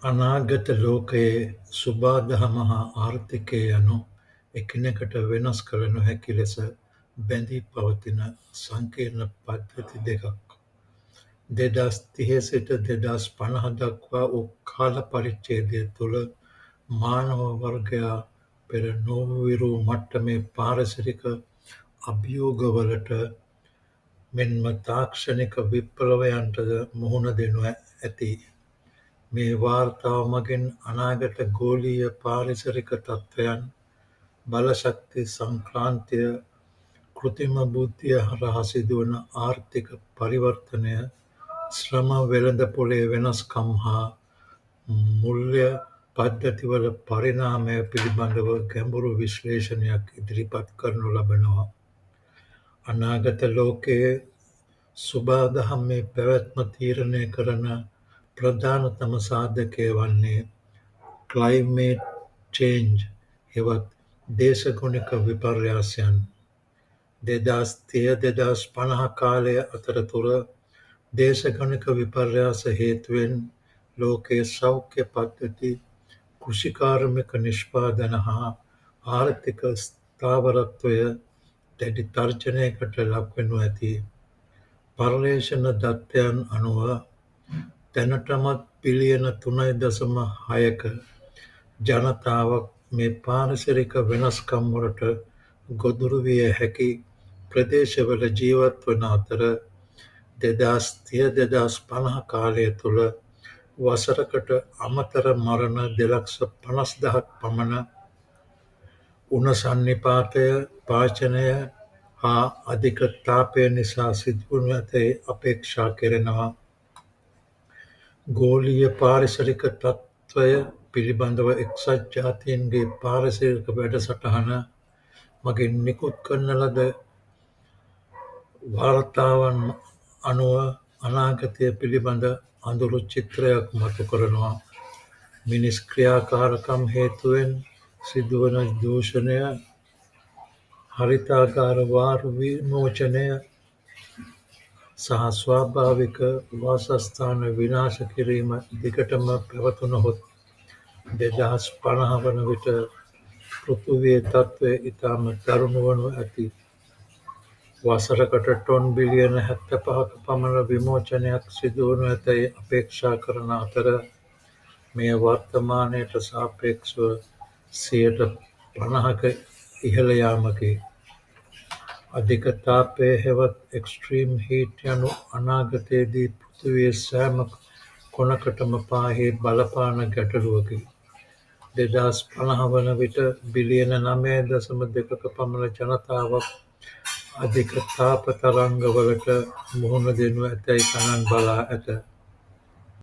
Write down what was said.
අනාගත ලෝකයේ සුබාදහම හා ආර්ථිකය යනු එකිනෙකට වෙනස් කළ නොහැකි ලෙස බැඳී පවතින සංකීර්ණ පද්ධති දෙකක්. 2030 සිට 2050 දක්වා වූ කාල පරිච්ඡේදය තුළ මානව වර්ගයා පෙර නොවිරු මට්ටමේ පාරිසරික අභියෝගවලට මෙන්ම තාක්ෂණික විප්ලවයන්ටද මුහුණ දෙනු ඇති. මේ වාර්තාව මගින් අනාගත ගෝලීය පාරිසරික තත්ත්වයන්, බලශක්ති සංක්‍රාන්තිය, කෘත්‍රිම බුද්ධිය හරහා සිදුවන ආර්ථික පරිවර්තනය, ශ්‍රම වෙළඳපොලේ වෙනස්කම් හා මූල්‍ය පද්ධතිවල පරිණාමය පිළිබඳව ගැඹුරු විශ්ලේෂණයක් ඉදිරිපත් කරනු ලබනවා. අනාගත ලෝකයේ සුබාදහමේ පැවැත්ම තීරණය කරන ප්‍රධානතම සාධකය වන්නේ ක්ලයිමේට් චේන්ජ් හෙවත් දේශගුණික විපර්යාසයන්. 2030-2050 කාලය අතරතුර දේශගුණික විපර්යාස හේතුවෙන් ලෝකයේ සෞඛ්‍ය පද්ධති, කෘෂිකාර්මික නිෂ්පාදන හා ආර්ථික ස්ථාවරත්වය දැඩි තර්ජනයකට ලක්වෙනු ඇති. පර්යේෂණ දත්තයන් අනුව දැනටමත් බිලියන 3.6ක ජනතාවක් මේ පාරිසරික වෙනස්කම් වලට ගොදුරු විය හැකි ප්‍රදේශවල ජීවත් වන අතර 2030-2050 කාලය තුළ වසරකට අමතර මරණ 250,000ක් පමණ උණ සන්නිපාතය, පාචනය හා අධික තාපය නිසා සිදුවනු ඇතැයි අපේක්ෂා කෙරෙනවා. ගෝලීය පාරිසරික තත්ත්වය පිළිබඳව එක්සත් ජාතීන්ගේ පාරිසරික වැඩසටහන මගින් නිකුත් කරන ලද වාර්තාවන් අනුව අනාගතය පිළිබඳ අඳුරු චිත්‍රයක් මතු කරනවා. මිනිස් ක්‍රියාකාරකම් හේතුවෙන් සිදුවන දූෂණය, හරිතාගාර වායු විමෝචනය සහ ස්වාභාවික වාසස්ථාන විනාශ කිරීම දිගටම පැවතුණහොත් 2050 වන විට පෘථිවියේ තත්ත්වය ඉතාම දරුණු වනු ඇති. වසරකට ටොන් බිලියන 75ක පමණ විමෝචනයක් සිදුවනු ඇතැයි අපේක්ෂා කරන අතර මෙය වර්තමානයට සාපේක්ෂව 50%ක ඉහළ යාමකි. අධික තාපය හෙවත් එක්ස්ට්‍රීම් හීට් යනු අනාගතයේදී පෘථිවියේ සෑම කොනකටම පාහේ බලපාන ගැටලුවකි. 2050 වන විට බිලියන 9.2ක පමණ ජනතාවක් අධික තාප තරංගවලට මුහුණ දෙනු ඇතැයි ගණන් බලා ඇත.